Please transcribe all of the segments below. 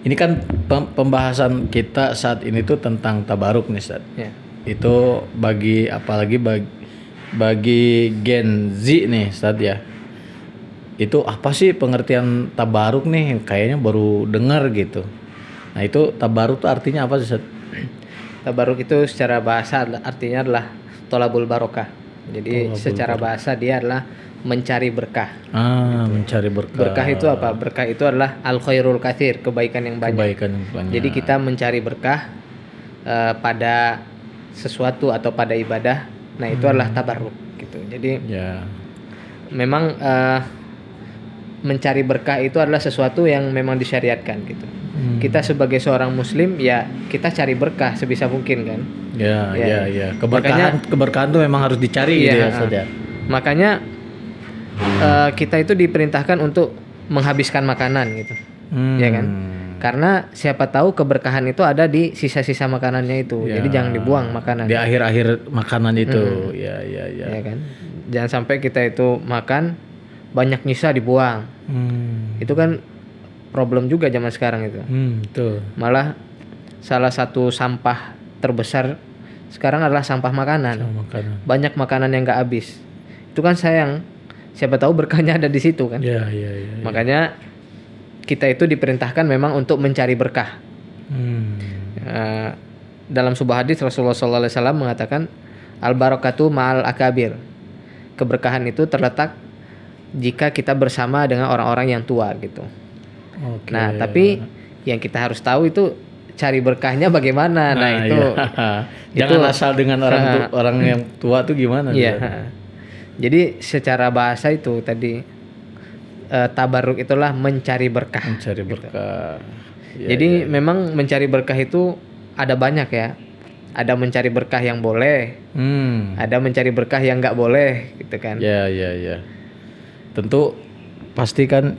Ini kan pembahasan kita saat ini tuh tentang tabaruk nih, Ustaz. Ya. Itu apalagi bagi Gen Z nih, Ustaz ya. Itu apa sih pengertian tabaruk nih? Kayaknya baru dengar gitu. Nah, itu tabaruk tuh artinya apa sih, Ustaz? Tabaruk itu secara bahasa artinya adalah tolabul barokah. Jadi Tolabul secara bahasa dia adalah mencari berkah. Mencari berkah. Berkah itu apa? Berkah itu adalah al khairul katsir, kebaikan yang banyak. Kebaikan yang banyak. Jadi kita mencari berkah pada sesuatu atau pada ibadah. Nah, itu adalah tabarruk gitu. Jadi memang mencari berkah itu adalah sesuatu yang memang disyariatkan gitu. Kita sebagai seorang muslim ya kita cari berkah sebisa mungkin kan. Ya. Keberkahan tuh memang harus dicari gitu ya, Ustaz ya. Makanya kita itu diperintahkan untuk menghabiskan makanan gitu. Ya kan? Karena siapa tahu keberkahan itu ada di sisa-sisa makanannya itu. Jadi jangan dibuang makanan. Di akhir-akhir makanan itu. Ya kan? Jangan sampai kita itu makan banyak nyisa dibuang. Itu kan problem juga zaman sekarang itu. Betul. Malah salah satu sampah terbesar sekarang adalah sampah makanan. Banyak makanan yang nggak habis. Itu kan sayang. Siapa tahu berkahnya ada di situ kan. Iya. Makanya kita itu diperintahkan memang untuk mencari berkah. Dalam sebuah hadis Rasulullah SAW mengatakan al barakatu ma'al akabir. Keberkahan itu terletak jika kita bersama dengan orang-orang yang tua gitu. Nah, tapi yang kita harus tahu itu cari berkahnya bagaimana. Nah, itu jangan asal dengan orang yang tua tuh gimana? Iya. Jadi secara bahasa itu tadi tabarruk itulah mencari berkah. Mencari berkah. Gitu. Jadi memang mencari berkah itu ada banyak ya. Ada mencari berkah yang boleh. Ada mencari berkah yang nggak boleh, gitu kan? Ya. Tentu pasti kan.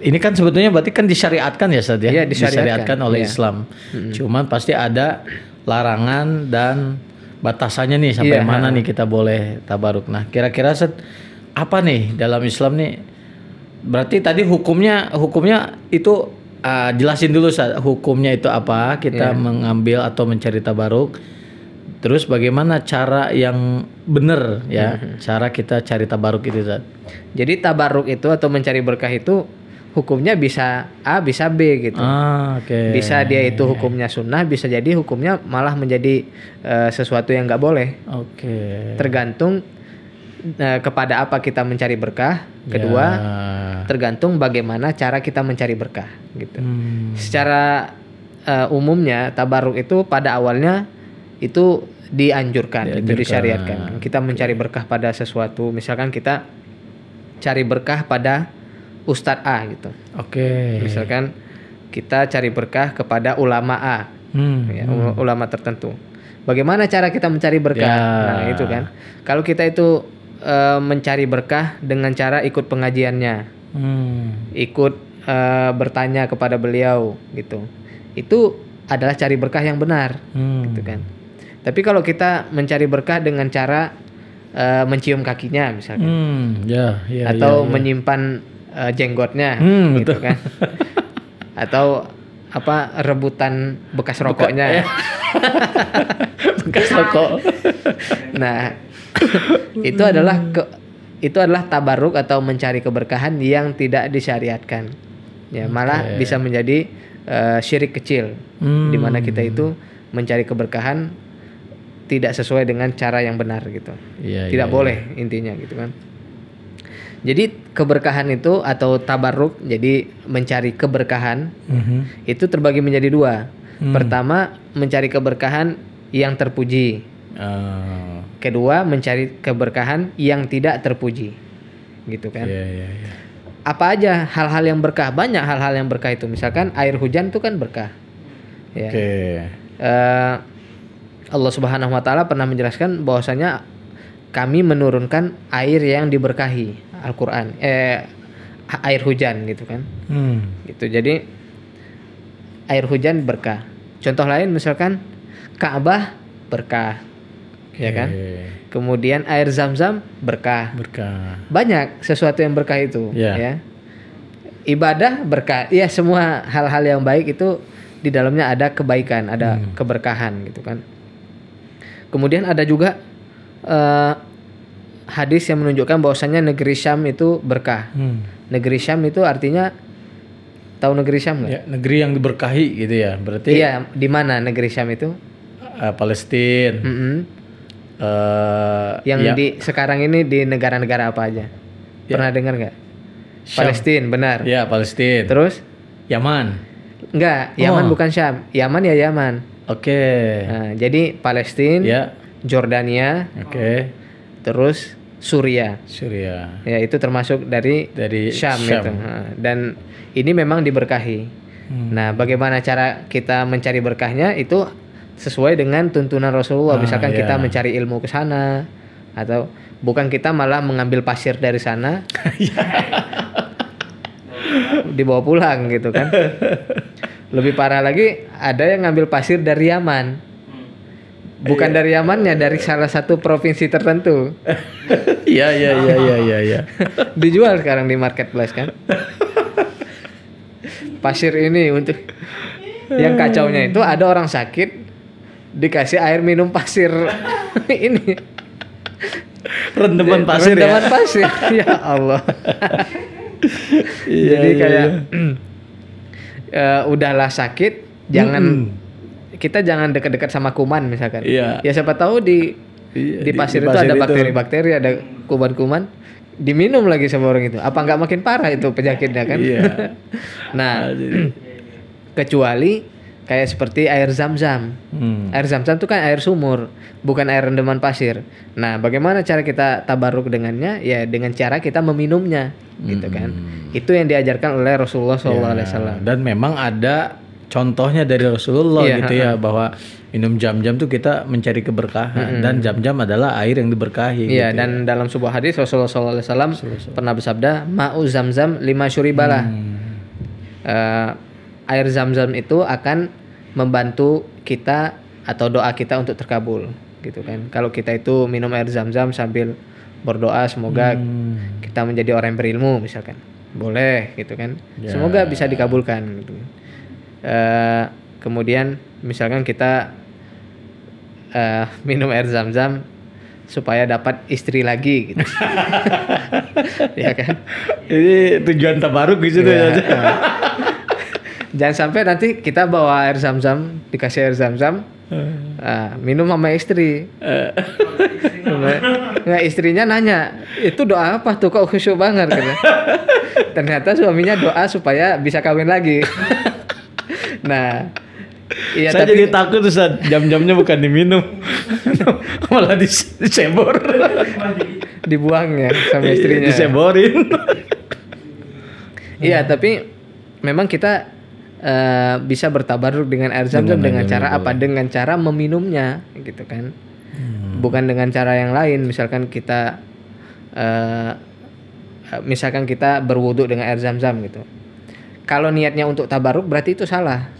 Ini kan sebetulnya berarti kan disyariatkan ya, Ustaz ya? Iya, disyariatkan oleh Islam. Cuman pasti ada larangan dan batasannya nih sampai mana nih kita boleh tabaruk. Nah, kira-kira apa nih dalam Islam nih? Berarti tadi hukumnya itu jelasin dulu hukumnya itu apa? Kita mengambil atau mencari tabaruk. Terus bagaimana cara yang benar ya? Cara kita cari tabaruk itu, Ustaz. Jadi tabaruk itu atau mencari berkah itu hukumnya bisa A, bisa B gitu. Bisa dia itu hukumnya sunnah, bisa jadi hukumnya malah menjadi sesuatu yang nggak boleh. Tergantung kepada apa kita mencari berkah. Kedua, tergantung bagaimana cara kita mencari berkah gitu. Secara umumnya tabaruk itu pada awalnya itu dianjurkan, itu disyariatkan. Kita mencari berkah pada sesuatu, misalkan kita cari berkah pada Ustadz A gitu. Misalkan kita cari berkah kepada ulama A, ulama tertentu. Bagaimana cara kita mencari berkah? Nah itu kan. Kalau kita itu mencari berkah dengan cara ikut pengajiannya, ikut bertanya kepada beliau gitu. Itu adalah cari berkah yang benar, gitu kan. Tapi kalau kita mencari berkah dengan cara mencium kakinya misalkan, atau menyimpan jenggotnya, gitu kan, atau rebutan bekas rokoknya, bekas rokok. Nah, itu adalah tabarruk atau mencari keberkahan yang tidak disyariatkan, ya malah bisa menjadi syirik kecil, di mana kita itu mencari keberkahan tidak sesuai dengan cara yang benar gitu, tidak boleh intinya gitu kan. Jadi keberkahan itu atau tabarruk, jadi mencari keberkahan itu terbagi menjadi dua. Pertama, mencari keberkahan yang terpuji. Kedua, mencari keberkahan yang tidak terpuji, gitu kan? Apa aja hal-hal yang berkah? Banyak hal-hal yang berkah itu. Misalkan air hujan itu kan berkah. Allah Subhanahu Wa Taala pernah menjelaskan bahwasanya kami menurunkan air yang diberkahi. Al-Quran, air hujan gitu kan, gitu. Jadi air hujan berkah. Contoh lain misalkan Ka'bah berkah, ya kan. Kemudian air Zam-Zam berkah. Banyak sesuatu yang berkah itu, ya. ibadah berkah. Ya semua hal-hal yang baik itu di dalamnya ada kebaikan, ada keberkahan gitu kan. Kemudian ada juga hadis yang menunjukkan bahwasannya negeri Syam itu berkah. Negeri Syam itu artinya, tahu negeri Syam nggak? Ya, negeri yang diberkahi gitu ya, berarti. Iya, di mana negeri Syam itu? Palestina. Yang di sekarang ini di negara-negara apa aja? Pernah dengar nggak? Palestina, benar. Ya, Palestina. Terus? Yaman. Enggak, Yaman bukan Syam. Yaman ya Yaman. Oke. Nah, jadi Palestina, Ya. Jordania, terus Suriah. Ya, itu termasuk dari Syam. Itu. Nah, dan ini memang diberkahi. Nah, bagaimana cara kita mencari berkahnya itu sesuai dengan tuntunan Rasulullah. Misalkan kita mencari ilmu ke sana, atau bukan kita malah mengambil pasir dari sana dibawa pulang gitu kan. Lebih parah lagi, ada yang ngambil pasir dari Yaman. Bukan dari Yamannya, dari salah satu provinsi tertentu. Iya. Dijual sekarang di marketplace kan. Pasir ini untuk yang kacaunya itu ada orang sakit dikasih air minum pasir ini. Rendaman pasir. Ya Allah. Jadi kayak udahlah sakit, kita jangan dekat-dekat sama kuman misalkan. Ya siapa tahu di pasir itu ada bakteri-bakteri, ada kuman-kuman, diminum lagi sama orang itu. Apa nggak makin parah itu penyakitnya kan? Nah, kecuali kayak seperti air Zam-Zam. Air Zam-Zam itu kan air sumur, bukan air rendaman pasir. Nah, bagaimana cara kita tabaruk dengannya? Ya dengan cara kita meminumnya, gitu kan. Itu yang diajarkan oleh Rasulullah SAW. Dan memang ada contohnya dari Rasulullah gitu ya, bahwa minum Zam-Zam tuh kita mencari keberkahan, dan Zam-Zam adalah air yang diberkahi. Iya, gitu dan dalam sebuah hadis Rasulullah SAW pernah bersabda, "Ma'u Zam-Zam lima syuribalah." Air Zam-Zam itu akan membantu kita atau doa kita untuk terkabul, gitu kan. Kalau kita itu minum air Zam-Zam sambil berdoa semoga kita menjadi orang yang berilmu misalkan, boleh gitu kan. Semoga bisa dikabulkan gitu. Kemudian misalkan kita minum air Zam-Zam supaya dapat istri lagi gitu. Ya kan. Ini tujuan tabaruk gitu ya. Jangan sampai nanti kita bawa air Zam-Zam, dikasih air Zam-Zam, minum sama istri. Nggak, istrinya nanya, itu doa apa tuh kok khusyuk banget? Ternyata suaminya doa supaya bisa kawin lagi. Nah, iya, saya jadi takut tuh saat Zam-Zamnya bukan diminum, malah disebor, dibuangnya sama istrinya. Diseborin. Iya, tapi memang kita bisa bertabaruk dengan air Zam-Zam dengan cara apa? Dengan cara meminumnya, gitu kan? Bukan dengan cara yang lain. Misalkan kita berwudu dengan air Zam-Zam gitu. Kalau niatnya untuk tabaruk berarti itu salah.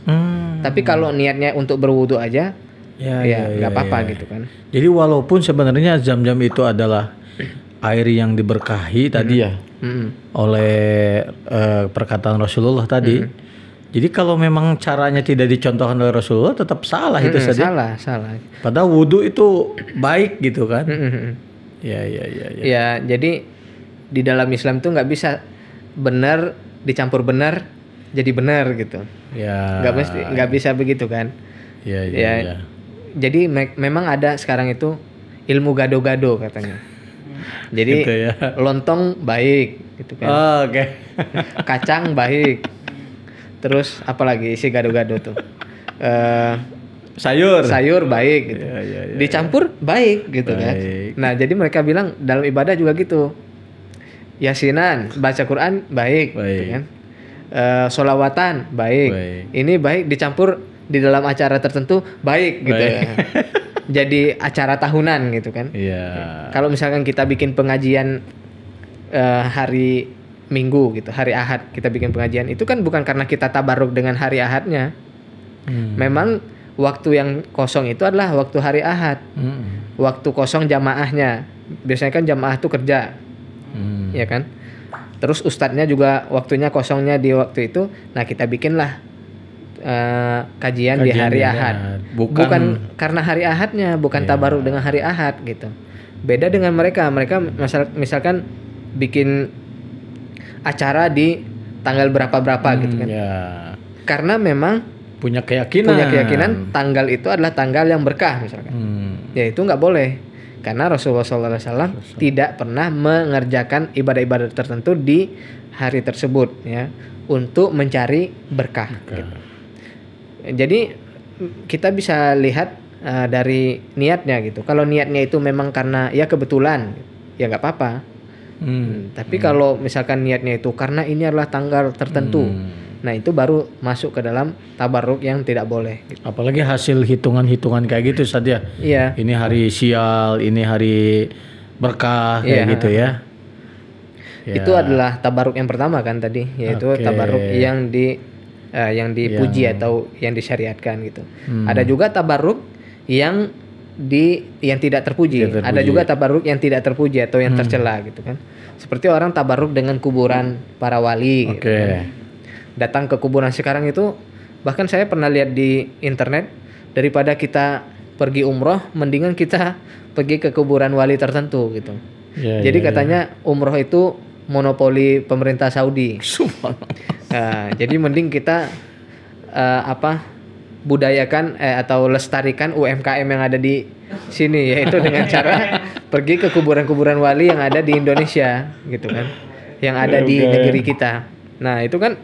Tapi kalau niatnya untuk berwudu aja, ya nggak apa-apa gitu kan. Jadi walaupun sebenarnya Zam-Zam itu adalah air yang diberkahi tadi ya, oleh perkataan Rasulullah tadi. Jadi kalau memang caranya tidak dicontohkan oleh Rasulullah tetap salah itu saja. Salah. Padahal wudu itu baik gitu kan. Ya. Ya, jadi di dalam Islam tuh nggak bisa benar dicampur benar jadi benar gitu. Ya. Nggak bisa begitu kan. Ya. Jadi memang ada sekarang itu ilmu gado-gado katanya. Jadi gitu ya. Lontong baik gitu kan. Oh, oke. Kacang baik. Terus apalagi isi gado-gado tuh, sayur baik gitu, dicampur baik gitu kan. Nah jadi mereka bilang dalam ibadah juga gitu, yasinan baca Quran baik. Gitu kan, sholawatan baik, ini baik dicampur di dalam acara tertentu baik gitu ya. Jadi acara tahunan gitu kan. Kalau misalkan kita bikin pengajian hari Minggu gitu, hari Ahad kita bikin pengajian, itu kan bukan karena kita tabaruk dengan hari Ahadnya. Memang waktu yang kosong itu adalah waktu hari Ahad. Waktu kosong jamaahnya. Biasanya kan jamaah tuh kerja. Ya kan? Terus ustadznya juga waktunya kosongnya di waktu itu. Nah kita bikinlah kajian di hari Ahad. Bukan karena hari Ahadnya, bukan tabaruk dengan hari Ahad gitu. Beda dengan mereka misalkan bikin acara di tanggal berapa gitu kan. Karena memang punya keyakinan tanggal itu adalah tanggal yang berkah misalkan. Ya itu nggak boleh. Karena Rasulullah SAW tidak pernah mengerjakan ibadah-ibadah tertentu di hari tersebut ya untuk mencari berkah. Gitu. Jadi kita bisa lihat dari niatnya gitu. Kalau niatnya itu memang karena ya kebetulan, ya nggak apa-apa. Tapi kalau misalkan niatnya itu karena ini adalah tanggal tertentu, nah itu baru masuk ke dalam tabarruk yang tidak boleh. Gitu. Apalagi hasil hitungan-hitungan kayak gitu saja. Iya. Ini hari sial, ini hari berkah kayak gitu ya. Itu adalah tabarruk yang pertama kan tadi, yaitu tabarruk yang dipuji atau yang disyariatkan gitu. Ada juga tabarruk yang tidak terpuji. Ada juga tabarruk yang tidak terpuji atau yang tercela gitu kan. Seperti orang tabarruk dengan kuburan para wali gitu kan. Datang ke kuburan sekarang itu, bahkan saya pernah lihat di internet, daripada kita pergi umroh mendingan kita pergi ke kuburan wali tertentu gitu. Jadi katanya umroh itu monopoli pemerintah Saudi. Jadi mending kita budayakan atau lestarikan UMKM yang ada di sini, yaitu dengan cara pergi ke kuburan-kuburan wali yang ada di Indonesia gitu kan, yang ada di negeri kita. Nah itu kan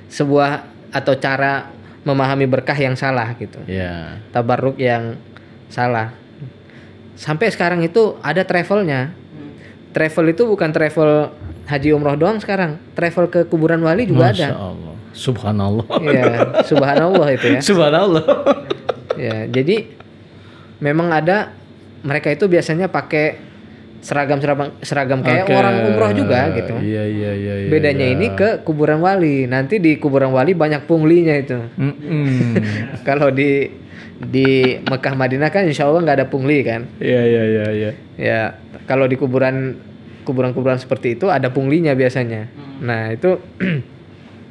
sebuah atau cara memahami berkah yang salah gitu. Tabarruk yang salah. Sampai sekarang itu ada travelnya. Travel itu bukan travel haji umroh doang sekarang. Travel ke kuburan wali juga Masya ada. Allah. Subhanallah. Iya, subhanallah itu ya. Subhanallah. Ya, jadi memang ada, mereka itu biasanya pakai seragam kayak orang umroh juga gitu. Iya. Bedanya ini ke kuburan wali. Nanti di kuburan wali banyak punglinya itu. Kalau di Mekah Madinah kan insya Allah nggak ada pungli kan. Iya. Ya kalau di kuburan seperti itu ada punglinya biasanya. Nah itu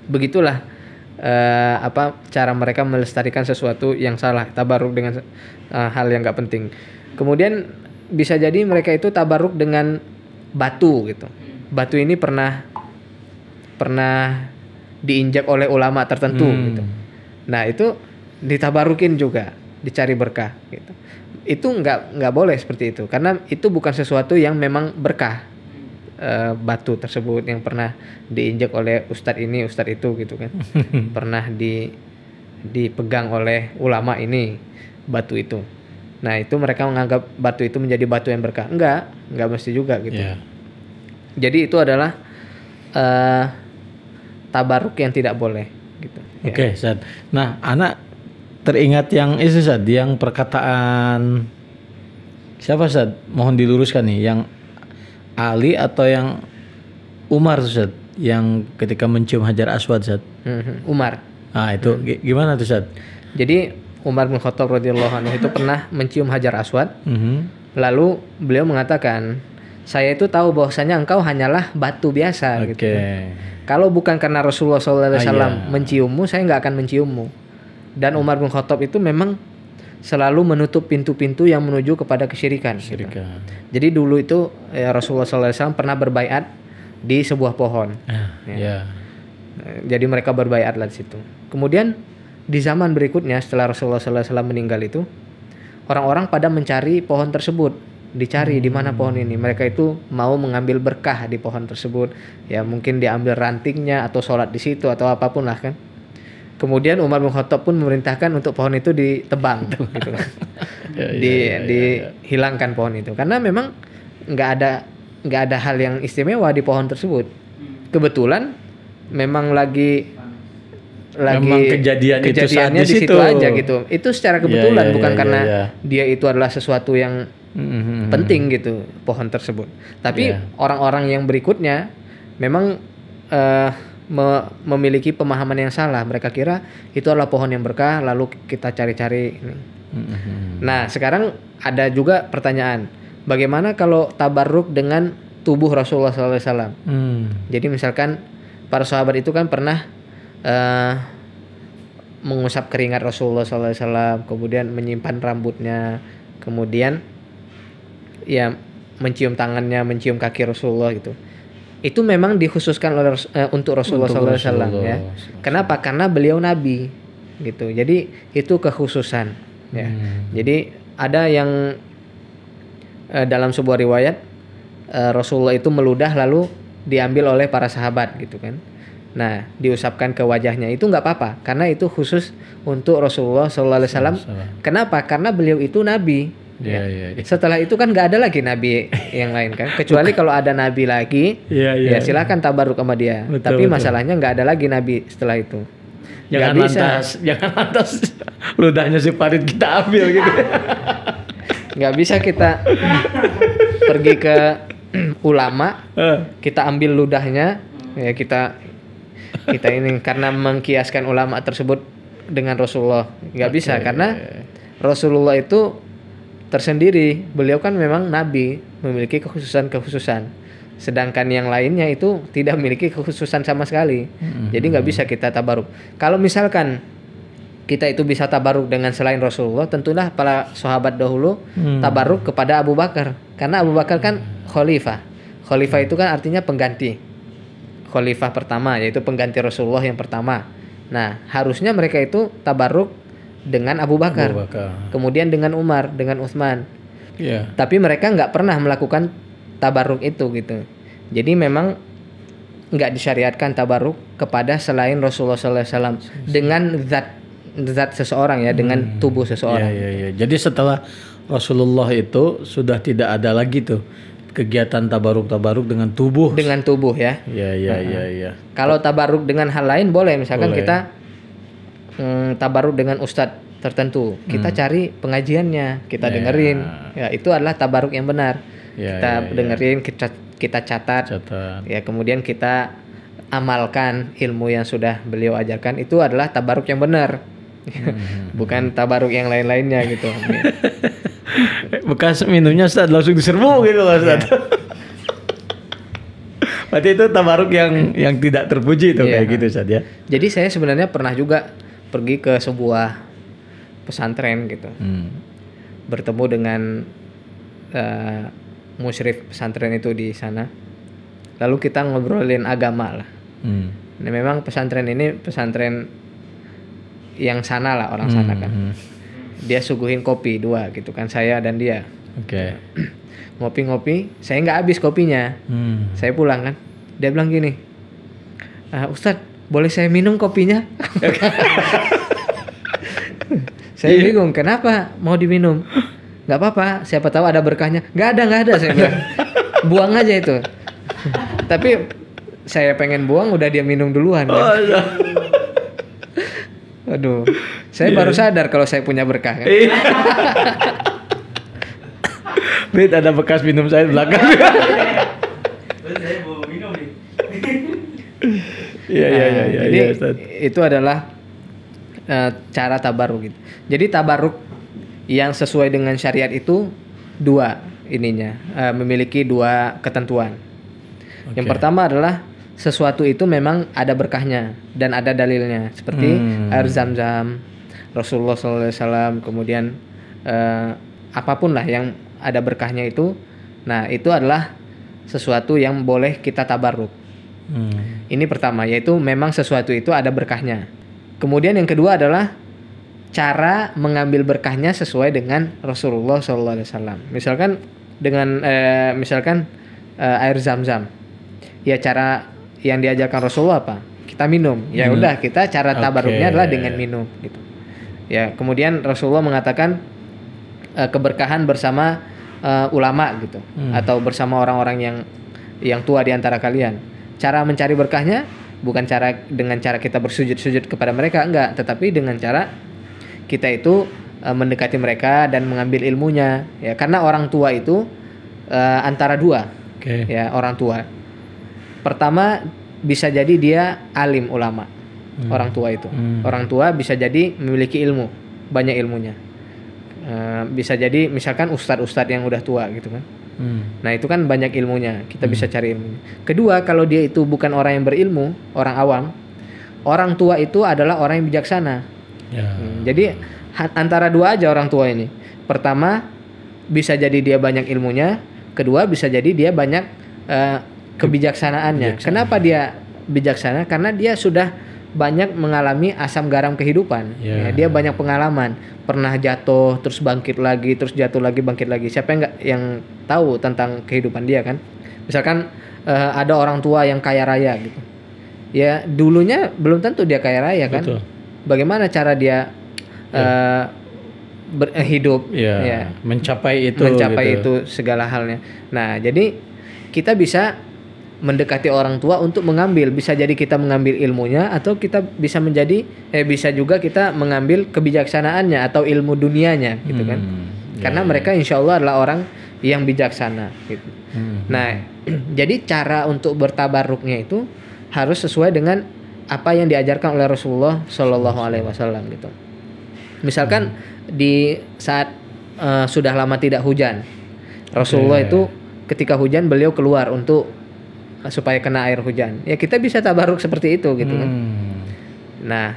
begitulah cara mereka melestarikan sesuatu yang salah, tabarruk dengan hal yang nggak penting. Kemudian bisa jadi mereka itu tabarruk dengan batu gitu. Batu ini pernah diinjak oleh ulama tertentu gitu. Nah itu ditabarukin juga, dicari berkah gitu. Itu nggak boleh seperti itu, karena itu bukan sesuatu yang memang berkah. Batu tersebut yang pernah diinjak oleh ustadz ini, ustadz itu gitu kan. Pernah dipegang oleh ulama ini batu itu. Nah itu mereka menganggap batu itu menjadi batu yang berkah. Enggak mesti juga gitu. Jadi itu adalah tabarruk yang tidak boleh gitu. Oke, Ustaz. Nah, anak teringat yang itu, Ustaz, yang perkataan siapa, Ustaz? Mohon diluruskan nih, yang Ali atau yang Umar, Ustaz, yang ketika mencium Hajar Aswad, Ustaz? Umar. Ah, itu gimana tuh, Ustaz? Jadi Umar bin Khattab radhiyallahu anhu itu pernah mencium Hajar Aswad. Lalu beliau mengatakan, saya itu tahu bahwasanya engkau hanyalah batu biasa gitu. Kalau bukan karena Rasulullah SAW menciummu, saya nggak akan menciummu. Dan Umar bin Khattab itu memang selalu menutup pintu-pintu yang menuju kepada kesyirikan. Gitu. Jadi dulu itu Rasulullah SAW pernah berbaiat di sebuah pohon. Jadi mereka berbaiatlah di situ. Kemudian di zaman berikutnya setelah Rasulullah SAW meninggal itu, orang-orang pada mencari pohon tersebut, dicari di mana pohon ini. Mereka itu mau mengambil berkah di pohon tersebut. Ya mungkin diambil rantingnya atau sholat di situ atau apapun lah kan. Kemudian Umar bin Khattab pun memerintahkan untuk pohon itu ditebang, gitu. Dihilangkan pohon itu, karena memang nggak ada hal yang istimewa di pohon tersebut. Kebetulan memang kejadiannya di situ aja gitu. Itu secara kebetulan, bukan karena dia itu adalah sesuatu yang penting gitu pohon tersebut. Tapi orang-orang yang berikutnya memang memiliki pemahaman yang salah. Mereka kira itu adalah pohon yang berkah, lalu kita cari-cari ini. Nah sekarang ada juga pertanyaan, bagaimana kalau tabarruk dengan tubuh Rasulullah SAW. Jadi misalkan para sahabat itu kan pernah mengusap keringat Rasulullah SAW, kemudian menyimpan rambutnya, kemudian ya mencium tangannya, mencium kaki Rasulullah gitu. Itu memang dikhususkan oleh untuk Rasulullah SAW ya. Kenapa? Karena beliau Nabi gitu. Jadi itu kekhususan ya. Jadi ada yang dalam sebuah riwayat Rasulullah itu meludah lalu diambil oleh para sahabat gitu kan. Nah, diusapkan ke wajahnya itu nggak apa-apa karena itu khusus untuk Rasulullah SAW. Kenapa? Karena beliau itu Nabi. Ya. Setelah itu kan nggak ada lagi Nabi yang lain kan. Kecuali kalau ada Nabi lagi, ya silakan tabaruk sama dia. Tapi masalahnya nggak ada lagi Nabi setelah itu. Jangan lantas ludahnya si Farid kita ambil gitu. Nggak bisa kita pergi ke ulama, kita ambil ludahnya, ya kita ini karena mengkiaskan ulama tersebut dengan Rasulullah nggak bisa karena Rasulullah itu tersendiri, beliau kan memang Nabi memiliki kekhususan, sedangkan yang lainnya itu tidak memiliki kekhususan sama sekali. Jadi nggak bisa kita tabaruk. Kalau misalkan kita itu bisa tabaruk dengan selain Rasulullah, tentulah para sahabat dahulu tabaruk kepada Abu Bakar, karena Abu Bakar kan khalifah itu kan artinya pengganti. Khalifah pertama, yaitu pengganti Rasulullah yang pertama. Nah, harusnya mereka itu tabarruk dengan Abu Bakar. Kemudian dengan Umar, dengan Utsman. Tapi mereka nggak pernah melakukan tabarruk itu gitu. Jadi memang nggak disyariatkan tabarruk kepada selain Rasulullah SAW dengan zat seseorang ya, dengan tubuh seseorang. Jadi setelah Rasulullah itu sudah tidak ada lagi tuh kegiatan tabaruk dengan tubuh. Dengan tubuh ya. Iya. Kalau tabaruk dengan hal lain boleh, misalkan kita tabaruk dengan ustadz tertentu, kita cari pengajiannya, kita dengerin. Ya, itu adalah tabaruk yang benar. Kita dengerin, kita catat. Ya, kemudian kita amalkan ilmu yang sudah beliau ajarkan, itu adalah tabaruk yang benar. Bukan tabaruk yang lain-lainnya gitu. Bekas minumnya Ustaz langsung diserbu gitu loh Ustaz. Berarti itu tabaruk yang tidak terpuji itu kayak gitu Ustaz ya. Jadi saya sebenarnya pernah juga pergi ke sebuah pesantren gitu. Bertemu dengan musyrif pesantren itu di sana. Lalu kita ngobrolin agama lah. Nah, memang pesantren ini pesantren yang sana lah, orang sana kan. Dia suguhin kopi 2 gitu kan, saya dan dia. Ngopi-ngopi, saya nggak habis kopinya. Saya pulang kan, dia bilang gini, Ustadz boleh saya minum kopinya? Saya bingung, kenapa mau diminum? Nggak apa-apa, siapa tahu ada berkahnya. Nggak ada saya bilang, buang aja itu. Tapi saya pengen buang, udah dia minum duluan kan? Aduh, saya baru sadar kalau saya punya berkah kan. Rit, ada bekas minum saya di belakang. Saya mau minum nih. Jadi itu adalah cara tabaruk gitu. Jadi tabaruk yang sesuai dengan syariat itu 2 ininya, memiliki 2 ketentuan. Yang pertama adalah sesuatu itu memang ada berkahnya dan ada dalilnya, seperti air zam-zam, Rasulullah SAW, kemudian apapun lah yang ada berkahnya itu. Nah, itu adalah sesuatu yang boleh kita tabarruk. Ini pertama, yaitu memang sesuatu itu ada berkahnya. Kemudian yang kedua adalah cara mengambil berkahnya sesuai dengan Rasulullah SAW. Misalkan dengan air zam-zam, ya cara yang diajarkan Rasulullah apa? Kita minum. Ya udah, kita cara tabaruknya adalah dengan minum gitu. Ya, kemudian Rasulullah mengatakan keberkahan bersama ulama gitu, atau bersama orang-orang yang tua di antara kalian. Cara mencari berkahnya bukan dengan cara kita bersujud-sujud kepada mereka, enggak, tetapi dengan cara kita itu mendekati mereka dan mengambil ilmunya. Ya, karena orang tua itu antara 2. Ya, orang tua. Pertama, bisa jadi dia alim ulama, orang tua itu. Orang tua bisa jadi memiliki ilmu, banyak ilmunya. Bisa jadi misalkan ustadz yang udah tua gitu kan. Nah itu kan banyak ilmunya, kita bisa cari ilmunya. Kedua, kalau dia itu bukan orang yang berilmu, orang awam, orang tua itu adalah orang yang bijaksana. Jadi antara dua aja orang tua ini. Pertama, bisa jadi dia banyak ilmunya. Kedua, bisa jadi dia banyak kebijaksanaannya. Kenapa dia bijaksana? Karena dia sudah banyak mengalami asam garam kehidupan. Ya, dia banyak pengalaman, pernah jatuh terus bangkit lagi, terus jatuh lagi bangkit lagi. Siapa yang tahu tentang kehidupan dia kan? Misalkan ada orang tua yang kaya raya gitu. Ya dulunya belum tentu dia kaya raya kan. Betul. Bagaimana cara dia hidup? Ya, mencapai itu itu segala halnya. Nah jadi kita bisa mendekati orang tua untuk mengambil, bisa jadi kita mengambil ilmunya atau kita bisa bisa juga kita mengambil kebijaksanaannya atau ilmu dunianya gitu kan. Karena mereka insya Allah adalah orang yang bijaksana gitu. Nah jadi cara untuk bertabaruknya itu harus sesuai dengan apa yang diajarkan oleh Rasulullah Shallallahu Alaihi Wasallam gitu. Misalkan di saat sudah lama tidak hujan, Rasulullah itu ketika hujan beliau keluar untuk supaya kena air hujan. Ya kita bisa tabaruk seperti itu gitu kan. Nah,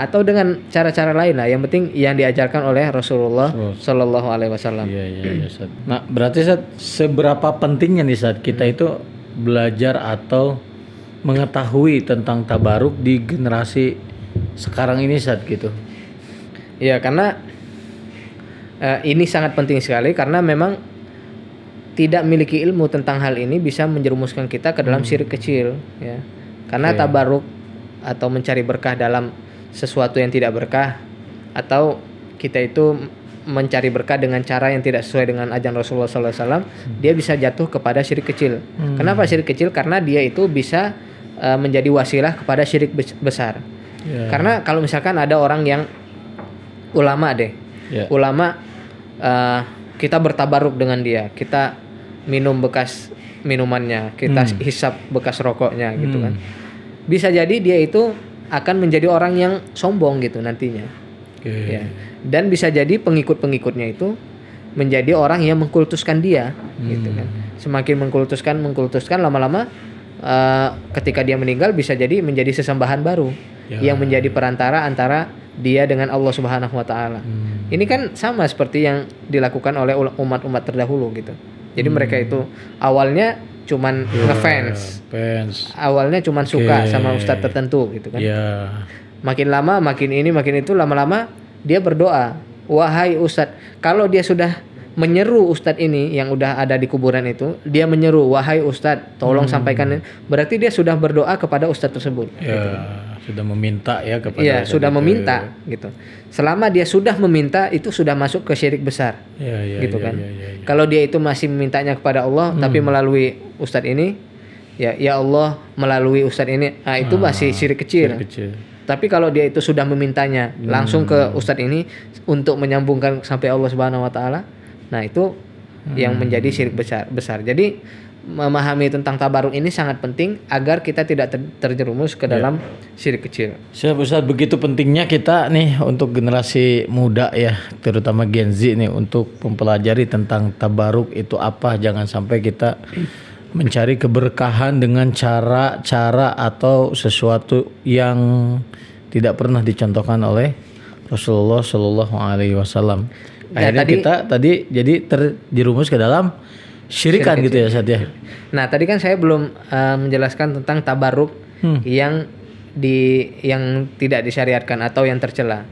atau dengan cara-cara lain lah. Yang penting yang diajarkan oleh Rasulullah Shallallahu Alaihi Wasallam. Iya. Nah, berarti seberapa pentingnya nih saat kita itu belajar atau mengetahui tentang tabaruk di generasi sekarang ini saat gitu? Ya karena ini sangat penting sekali karena memang tidak memiliki ilmu tentang hal ini bisa menjerumuskan kita ke dalam syirik kecil ya. Karena tabaruk atau mencari berkah dalam sesuatu yang tidak berkah atau kita itu mencari berkah dengan cara yang tidak sesuai dengan ajaran Rasulullah SAW, dia bisa jatuh kepada syirik kecil. Kenapa syirik kecil? Karena dia itu bisa menjadi wasilah kepada syirik besar. Karena kalau misalkan ada orang yang ulama ulama kita bertabaruk dengan dia, kita minum bekas minumannya, kita hisap bekas rokoknya gitu kan. Bisa jadi dia itu akan menjadi orang yang sombong gitu nantinya. Ya. Dan bisa jadi pengikut-pengikutnya itu menjadi orang yang mengkultuskan dia gitu kan. Semakin mengkultuskan lama-lama ketika dia meninggal bisa jadi menjadi sesembahan baru yang menjadi perantara antara dia dengan Allah Subhanahu wa taala. Ini kan sama seperti yang dilakukan oleh umat-umat terdahulu gitu. Jadi mereka itu awalnya cuman ngefans. Awalnya cuman suka sama ustadz tertentu gitu kan. Makin lama makin itu lama-lama dia berdoa, "Wahai ustadz," kalau dia sudah menyeru ustadz ini yang udah ada di kuburan itu, dia menyeru, "Wahai ustadz, tolong sampaikan." Berarti dia sudah berdoa kepada ustadz tersebut gitu. Sudah meminta ya kepada sudah meminta gitu. Selama dia sudah meminta itu sudah masuk ke syirik besar. Gitu kan. Kalau dia itu masih memintanya kepada Allah tapi melalui ustadz ini, ya Allah melalui ustadz ini, itu masih syirik kecil. Tapi kalau dia itu sudah memintanya langsung ke ustadz ini untuk menyambungkan sampai Allah Subhanahu wa taala, nah itu yang menjadi syirik besar. Jadi memahami tentang tabaruk ini sangat penting agar kita tidak terjerumus ke dalam syirik kecil. Siap Ustaz, begitu pentingnya kita nih untuk generasi muda ya, terutama Gen Z nih untuk mempelajari tentang tabaruk itu apa. Jangan sampai kita mencari keberkahan dengan cara-cara atau sesuatu yang tidak pernah dicontohkan oleh Rasulullah Shallallahu Alaihi Wasallam. Akhirnya kita tadi jadi terjerumus ke dalam syirikan gitu ya Ustaz ya. Nah tadi kan saya belum menjelaskan tentang tabaruk yang tidak disyariatkan atau yang tercela.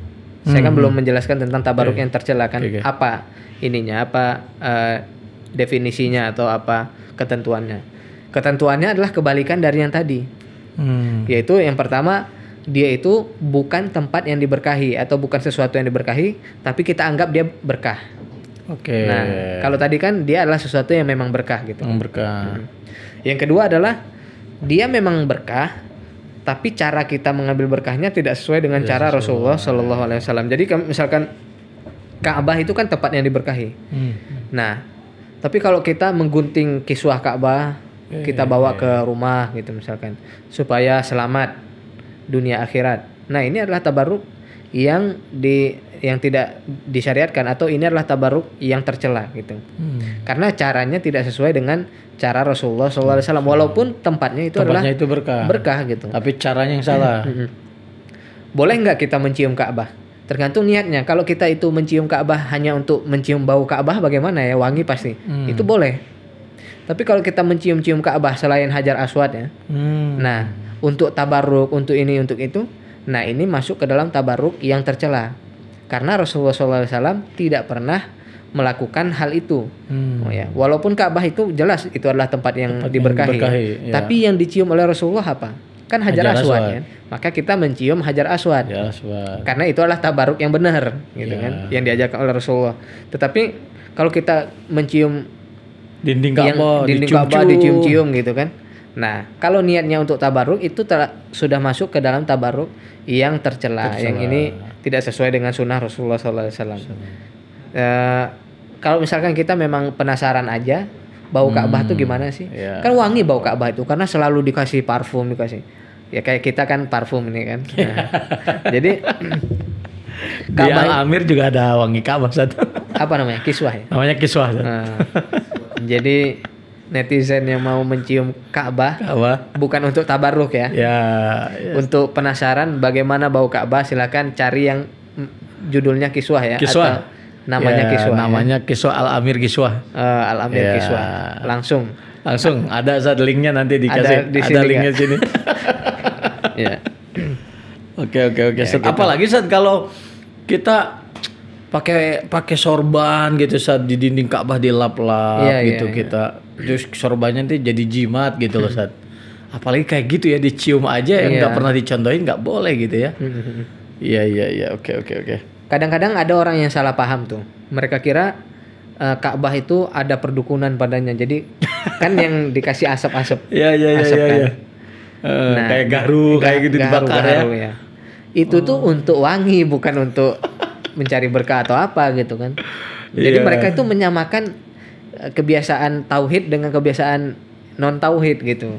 Saya kan belum menjelaskan tentang tabaruk yang tercela kan. Apa ininya, apa definisinya atau apa ketentuannya. Ketentuannya adalah kebalikan dari yang tadi. Yaitu yang pertama, dia itu bukan tempat yang diberkahi atau bukan sesuatu yang diberkahi, tapi kita anggap dia berkah. Nah, kalau tadi kan dia adalah sesuatu yang memang berkah gitu. Berkah. Yang kedua adalah dia memang berkah, tapi cara kita mengambil berkahnya tidak sesuai dengan cara Rasulullah Shallallahu Alaihi Wasallam. Jadi misalkan Ka'bah itu kan tempat yang diberkahi. Nah, tapi kalau kita menggunting kiswah Ka'bah, kita bawa ke rumah gitu misalkan, supaya selamat dunia akhirat. Nah, ini adalah tabaruk yang yang tidak disyariatkan atau ini adalah tabarruk yang tercela gitu. Karena caranya tidak sesuai dengan cara Rasulullah SAW walaupun tempatnya itu berkah gitu. Tapi caranya yang salah. Boleh nggak kita mencium Ka'bah? Tergantung niatnya. Kalau kita itu mencium Ka'bah hanya untuk mencium bau Ka'bah bagaimana ya? Wangi pasti. Itu boleh. Tapi kalau kita mencium-cium Ka'bah selain Hajar Aswad ya. Nah, untuk tabarruk, untuk ini, untuk itu, nah ini masuk ke dalam tabarruk yang tercela. Karena Rasulullah SAW tidak pernah melakukan hal itu. Ya. Walaupun Ka'bah itu jelas itu adalah tempat yang diberkahi. Ya. Tapi yang dicium oleh Rasulullah apa? Kan Hajar Aswad ya. Maka kita mencium Hajar Aswad. Karena itu adalah tabarruk yang benar gitu kan, yang diajarkan oleh Rasulullah. Tetapi kalau kita mencium dinding Ka'bah dicium-cium gitu kan. Nah, kalau niatnya untuk tabarruk itu sudah masuk ke dalam tabarruk yang tercela. Yang ini tidak sesuai dengan sunnah Rasulullah SAW. Kalau misalkan kita memang penasaran aja bau Ka'bah itu gimana sih? Kan wangi bau Ka'bah itu karena selalu dikasih parfum, ya kayak kita kan parfum ini kan. Nah, jadi di Al-Amir juga ada wangi Ka'bah satu. Apa namanya? Kiswah ya? Namanya kiswah. Jadi netizen yang mau mencium Ka'bah bukan untuk tabarruk ya. Untuk penasaran bagaimana bau Ka'bah silakan cari yang judulnya kiswah ya. Kiswah. Atau namanya kiswah. Namanya kiswah Al-Amir kiswah. Al-Amir kiswah. Langsung ada linknya nanti dikasih. Ada linknya sini. Ya. Oke. Apalagi saat kalau kita pakai sorban gitu saat di dinding Ka'bah dilap-lap gitu kita terus sorbannya nanti jadi jimat gitu loh saat apalagi kayak gitu ya dicium aja yang nggak pernah dicontohin nggak boleh gitu ya. Iya oke. Kadang-kadang ada orang yang salah paham tuh, mereka kira Ka'bah itu ada perdukunan padanya, jadi kan yang dikasih asap-asap. Iya. Nah, kayak garu kayak gitu dibakar ya. Itu tuh untuk wangi bukan untuk mencari berkah atau apa gitu kan. Jadi mereka itu menyamakan kebiasaan tauhid dengan kebiasaan non tauhid gitu.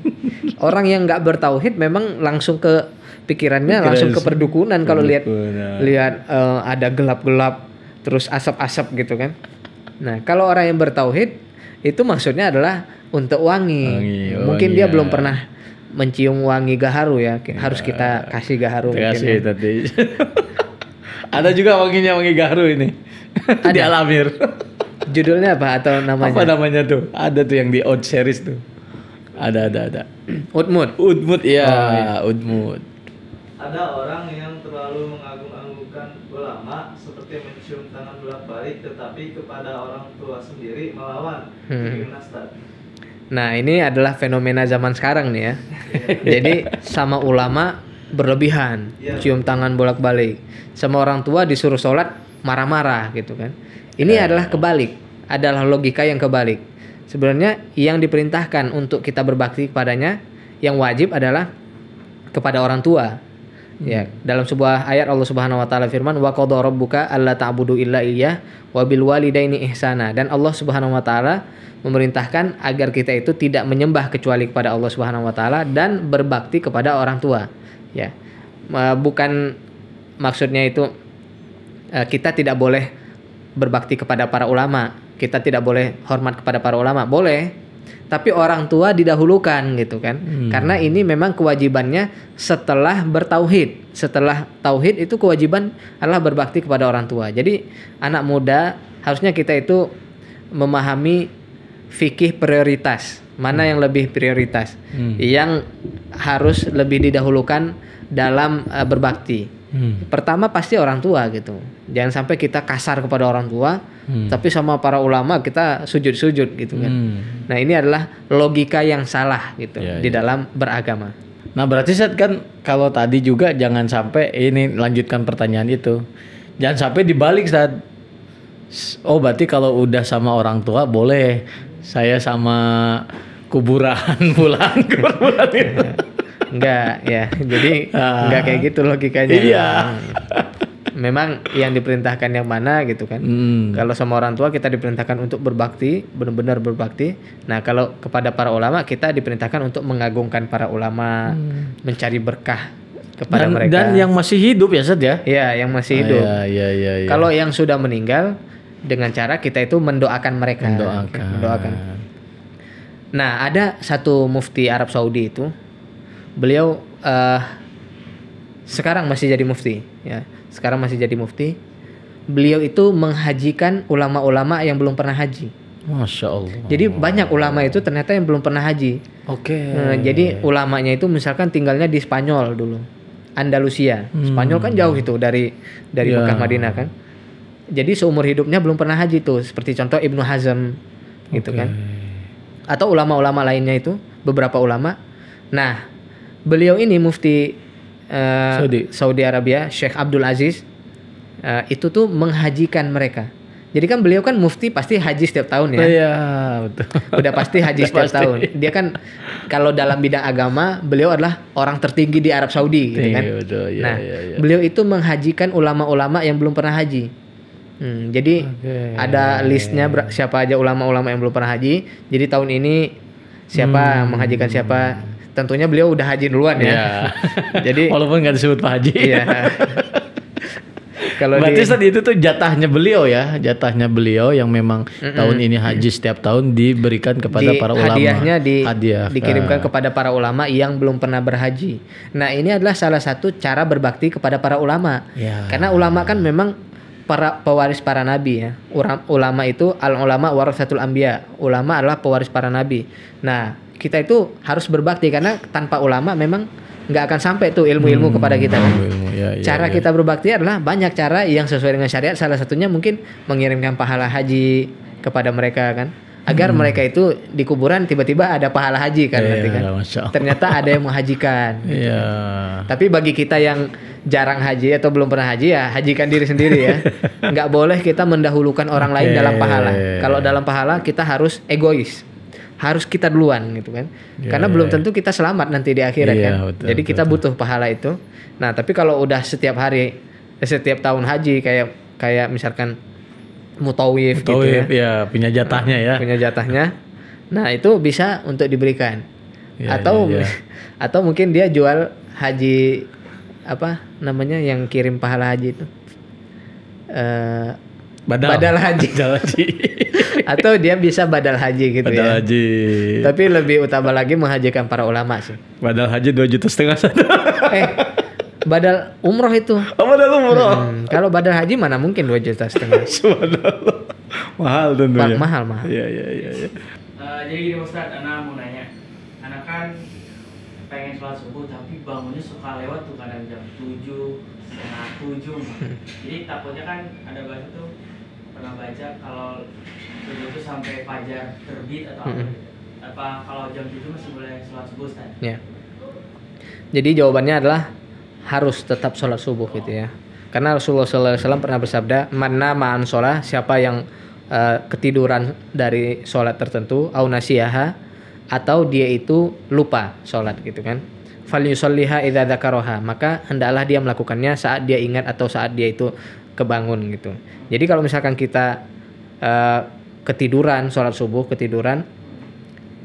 Orang yang nggak bertauhid memang langsung ke pikirannya langsung ke perdukunan kalau lihat ada gelap-gelap terus asap-asap gitu kan. Nah, kalau orang yang bertauhid itu maksudnya adalah untuk wangi. Mungkin dia belum pernah mencium wangi gaharu ya. Harus kita kasih gaharu kasih tadi. Ada juga wangi gaharu ini. Di Al-Amir. Judulnya apa atau namanya? Apa namanya tuh? Ada tuh yang di Oud series tuh. Ada. Udmud ya. Udmud. Ada orang yang terlalu mengagung-agungkan ulama seperti mencium tangan bolak-balik tetapi kepada orang tua sendiri melawan. Nah, ini adalah fenomena zaman sekarang nih ya. Jadi sama ulama berlebihan, cium tangan bolak-balik. Sama orang tua disuruh sholat marah-marah gitu kan. Ini adalah kebalik, adalah logika yang kebalik. Sebenarnya yang diperintahkan untuk kita berbakti kepadanya, yang wajib adalah kepada orang tua. Ya, dalam sebuah ayat Allah Subhanahu wa taala firman wa qadha rabbuka alla ta'budu illa iyyah wa bil walidaini ihsana. Dan Allah Subhanahu wa taala memerintahkan agar kita itu tidak menyembah kecuali kepada Allah Subhanahu wa taala dan berbakti kepada orang tua. Ya. Bukan maksudnya itu kita tidak boleh berbakti kepada para ulama, kita tidak boleh hormat kepada para ulama, boleh, tapi orang tua didahulukan gitu kan. Karena ini memang kewajibannya setelah bertauhid. Setelah tauhid itu kewajiban adalah berbakti kepada orang tua. Jadi anak muda harusnya kita itu memahami fikih prioritas. Mana yang lebih prioritas, yang harus lebih didahulukan dalam berbakti. Pertama pasti orang tua gitu. Jangan sampai kita kasar kepada orang tua, tapi sama para ulama kita sujud-sujud gitu kan. Nah, ini adalah logika yang salah gitu di dalam beragama. Nah, berarti Ustaz kan kalau tadi juga jangan sampai ini lanjutkan pertanyaan itu. Jangan sampai dibalik Ustaz. Oh, berarti kalau udah sama orang tua boleh. Saya sama kuburan pulang ke kuburan itu. Enggak ya, jadi enggak kayak gitu logikanya. Iya. Memang yang diperintahkan yang mana gitu kan. Kalau sama orang tua kita diperintahkan untuk berbakti, benar-benar berbakti. Nah, kalau kepada para ulama kita diperintahkan untuk mengagungkan para ulama, mencari berkah kepada mereka. Dan yang masih hidup ya Ustaz ya? Iya, yang masih hidup. Iya. Kalau yang sudah meninggal, dengan cara kita itu mendoakan mereka. Mendoakan. Nah, ada satu mufti Arab Saudi itu, beliau sekarang masih jadi mufti, ya. Sekarang masih jadi mufti. Beliau itu menghajikan ulama-ulama yang belum pernah haji. Masya Allah. Jadi banyak ulama itu ternyata yang belum pernah haji. Oke. Jadi ulamanya itu misalkan tinggalnya di Spanyol dulu, Andalusia. Spanyol kan jauh itu dari Mekah Madinah kan. Jadi seumur hidupnya belum pernah haji tuh. Seperti contoh Ibnu Hazm gitu kan. Atau ulama-ulama lainnya itu, beberapa ulama. Nah, beliau ini mufti Saudi Arabia, Syekh Abdul Aziz, itu tuh menghajikan mereka. Jadi kan beliau kan mufti pasti haji setiap tahun ya. Iya, betul. Udah pasti haji setiap tahun. Dia kan kalau dalam bidang agama, beliau adalah orang tertinggi di Arab Saudi gitu kan. Betul, iya. Beliau itu menghajikan ulama-ulama yang belum pernah haji. Jadi ada listnya siapa aja ulama-ulama yang belum pernah haji. Jadi tahun ini siapa menghajikan siapa. Tentunya beliau udah haji duluan ya. Jadi walaupun nggak disebut Pak Haji. Iya. Kalau berarti itu tuh jatahnya beliau ya, jatahnya beliau yang memang tahun ini haji setiap tahun diberikan kepada para ulama. Hadiahnya dikirimkan kepada para ulama yang belum pernah berhaji. Nah, ini adalah salah satu cara berbakti kepada para ulama. Ya. Karena ulama kan memang para pewaris para nabi ya. Ulama itu al-ulama warasatul anbiya. Ulama adalah pewaris para nabi. Nah, kita itu harus berbakti karena tanpa ulama memang nggak akan sampai tuh ilmu-ilmu kepada kita kan. Cara kita berbakti adalah banyak cara yang sesuai dengan syariat. Salah satunya mungkin mengirimkan pahala haji kepada mereka kan, agar mereka itu di kuburan tiba-tiba ada pahala haji kan nanti kan. Ternyata ada yang menghajikan. Gitu. Tapi bagi kita yang jarang haji atau belum pernah haji ya hajikan diri sendiri ya. Nggak boleh kita mendahulukan orang lain dalam pahala. Kalau dalam pahala kita harus egois. Harus kita duluan gitu kan. Karena belum tentu kita selamat nanti di akhirat kan. Betul, jadi kita butuh pahala itu. Nah, tapi kalau udah setiap tahun haji kayak misalkan mutawif gitu ya, punya jatahnya ya. Punya jatahnya. Nah, itu bisa untuk diberikan. Atau mungkin dia jual haji apa namanya yang kirim pahala haji itu. Badal haji. Atau dia bisa badal haji gitu badal haji. Tapi lebih utama lagi menghajikan para ulama sih. Badal haji 2,5 juta. Badal umroh itu. Oh, badal umroh. Kalau badal haji mana mungkin 2,5 juta. Subhanallah. Mahal tentunya. Mahal. Iya. Jadi gini Ustaz, Ana mau nanya. Ana kan pengen sholat subuh tapi bangunnya suka lewat tuh kadang jam 7, setengah 7. Jadi takutnya kan ada bahasa tuh pernah baca kalau subuh itu sampai fajar terbit atau apa kalau jam 7 masih boleh sholat subuh Ustaz? Ya. Jadi jawabannya adalah harus tetap sholat subuh gitu ya. Karena Rasulullah SAW pernah bersabda, "Manna ma'an sholah," siapa yang ketiduran dari sholat tertentu, au nasiyaha, atau dia itu lupa sholat gitu kan. Falyusalliha idza dzakaraha, maka hendaklah dia melakukannya saat dia ingat atau saat dia itu kebangun gitu. Jadi kalau misalkan kita ketiduran sholat subuh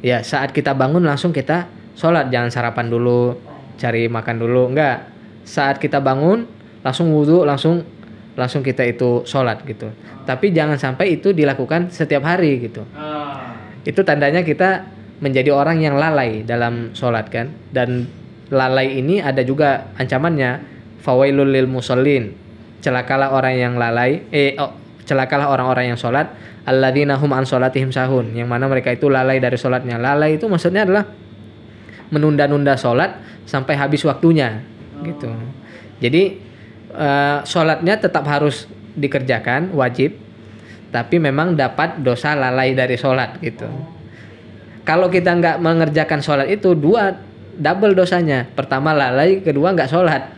ya saat kita bangun langsung kita sholat, jangan sarapan dulu, cari makan dulu, enggak. Saat kita bangun langsung wudhu, langsung kita itu sholat gitu. Tapi jangan sampai itu dilakukan setiap hari gitu. Itu tandanya kita menjadi orang yang lalai dalam sholat kan. Dan lalai ini ada juga ancamannya, fawailul lil musallin, celakalah orang yang lalai, celakalah orang-orang yang sholat, alladzina hum an sholatihim sahun, yang mana mereka itu lalai dari sholatnya. Lalai itu maksudnya adalah menunda-nunda sholat sampai habis waktunya gitu. Jadi sholatnya tetap harus dikerjakan, wajib, tapi memang dapat dosa lalai dari sholat gitu. Kalau kita nggak mengerjakan sholat itu double dosanya. Pertama lalai, kedua nggak sholat.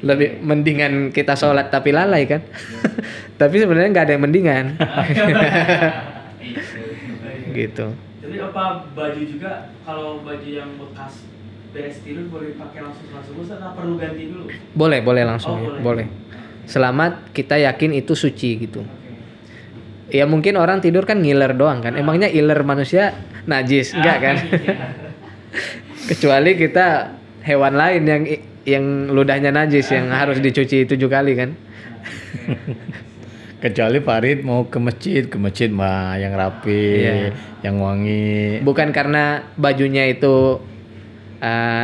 Lebih mendingan kita sholat tapi lalai kan. Tapi sebenarnya nggak ada yang mendingan. Gitu. Jadi apa baju juga, kalau baju yang bekas beres tidur boleh pakai langsung sholat subuh atau perlu ganti dulu? Boleh langsung ya. Boleh. Selama kita yakin itu suci gitu. Ya mungkin orang tidur kan ngiler doang kan. Emangnya iler manusia najis? Enggak kan? Kecuali kita hewan lain yang ludahnya najis yang harus dicuci 7 kali kan. Kecuali Farid mau ke masjid mah yang rapi, yang wangi. Bukan karena bajunya itu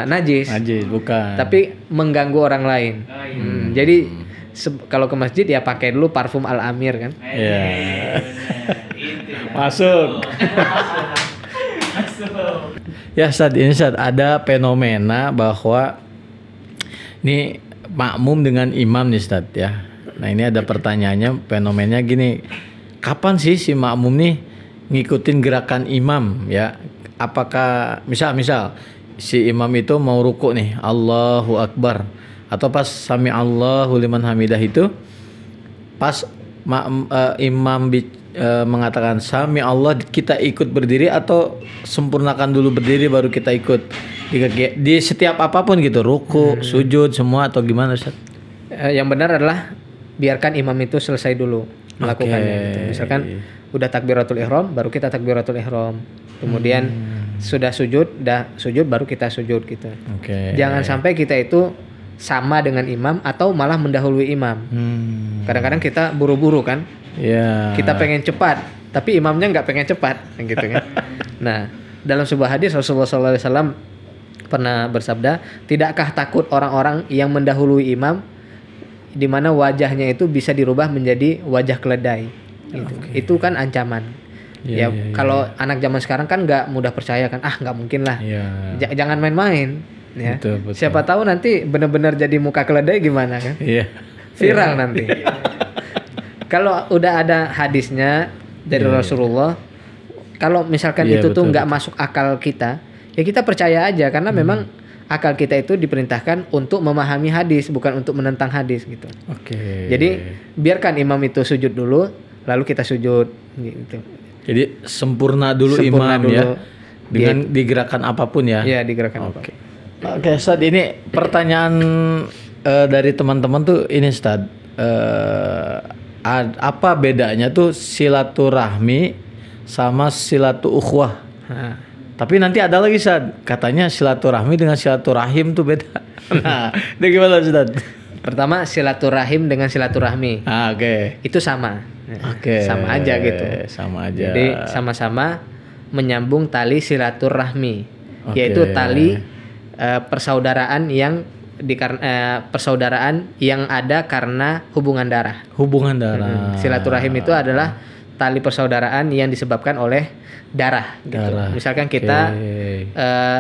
najis, bukan. tapi mengganggu orang lain. Jadi kalau ke masjid ya pakai dulu parfum Al Amir kan. Iya. Masuk. Ya Ustaz, ini Ustaz ada fenomena bahwa ini makmum dengan imam nih Ustaz ya. Nah ini ada pertanyaannya, fenomenanya gini, kapan sih si makmum nih ngikutin gerakan imam ya? Apakah misal si imam itu mau ruku nih, Allahu Akbar, atau pas sami Allahu liman hamidah itu pas imam mengatakan sami Allah kita ikut berdiri, atau sempurnakan dulu berdiri baru kita ikut di setiap apapun gitu, ruku, sujud semua, atau gimana Ustaz? Yang benar adalah biarkan imam itu selesai dulu melakukannya. Gitu. Misalkan udah takbiratul ihram, baru kita takbiratul ihram. Kemudian sudah sujud baru kita sujud gitu. Jangan sampai kita itu sama dengan imam atau malah mendahului imam. Kadang-kadang kita buru-buru kan. Kita pengen cepat, tapi imamnya nggak pengen cepat, gitu kan. Nah, dalam sebuah hadis Rasulullah SAW pernah bersabda, tidakkah takut orang-orang yang mendahului imam, di mana wajahnya itu bisa dirubah menjadi wajah keledai. Gitu. Itu kan ancaman. Kalau anak zaman sekarang kan nggak mudah percaya kan, nggak mungkin lah. Jangan main-main. Ya. Betul. Siapa tahu nanti benar-benar jadi muka keledai gimana kan? Viral nanti. Kalau udah ada hadisnya dari Rasulullah, kalau misalkan itu tuh nggak masuk akal kita, ya kita percaya aja karena memang akal kita itu diperintahkan untuk memahami hadis, bukan untuk menentang hadis gitu. Jadi biarkan imam itu sujud dulu, lalu kita sujud gitu. Jadi sempurna dulu imam ya, dengan digerakkan apapun ya. Iya, digerakkan apapun. Oke, Ustaz, ini pertanyaan dari teman-teman tuh ini Ustaz, apa bedanya tuh silaturahmi sama ukhuwah? Tapi nanti ada lagi Ustaz, katanya silaturahmi dengan silaturahim tuh beda. Nah, itu gimana Ustaz? Pertama, silaturahim dengan silaturahmi. Itu sama. Sama aja gitu. Sama aja. Jadi sama-sama menyambung tali silaturahmi, yaitu tali persaudaraan yang persaudaraan yang ada karena hubungan darah. Silaturahim itu adalah tali persaudaraan yang disebabkan oleh darah. Gitu. Misalkan kita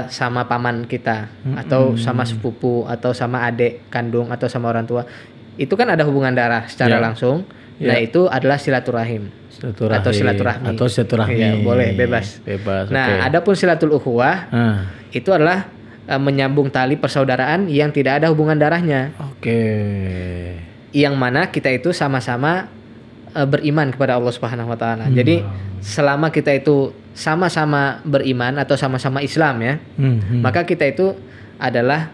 sama paman kita, atau sama sepupu, atau sama adik kandung, atau sama orang tua, itu kan ada hubungan darah secara langsung. Nah itu adalah silaturahim. Atau silaturahmi. Ya, boleh, bebas. Nah, adapun silatul ukhuwah itu adalah menyambung tali persaudaraan yang tidak ada hubungan darahnya. Yang mana kita itu sama-sama beriman kepada Allah Subhanahu wa taala. Jadi selama kita itu sama-sama beriman atau sama-sama Islam ya, maka kita itu adalah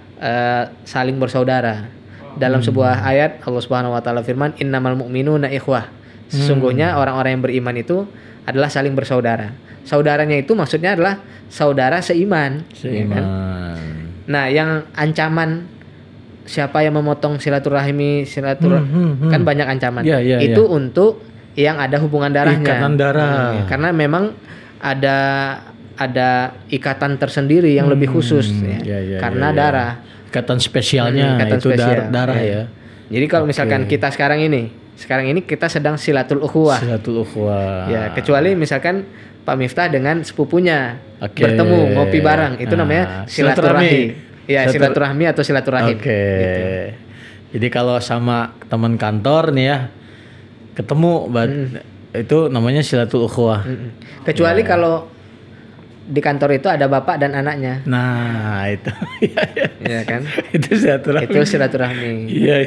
saling bersaudara. Dalam sebuah ayat Allah Subhanahu wa taala firman, innamal mu'minuna ikhwah. Sesungguhnya orang-orang yang beriman itu adalah saling bersaudara. Saudaranya itu maksudnya adalah saudara seiman. Ya kan? Nah, yang ancaman siapa yang memotong silaturahmi kan banyak ancaman. Itu untuk yang ada hubungan darahnya. Ikatan darah. Karena memang ada ikatan tersendiri yang lebih khusus karena darah. Ikatan spesialnya itu darah ya. Jadi kalau misalkan kita sekarang ini kita sedang silatul ukhuwah. Ya, kecuali misalkan Pak Miftah dengan sepupunya bertemu ngopi bareng, itu namanya silaturahmi. Ya, silaturahmi atau silaturahim. Gitu. Jadi kalau sama teman kantor nih ya ketemu itu namanya silatul ukhuwah. Kecuali kalau di kantor itu ada bapak dan anaknya. Nah, itu. Iya kan? Itu silaturahmi. Itu silaturahmi. Iya.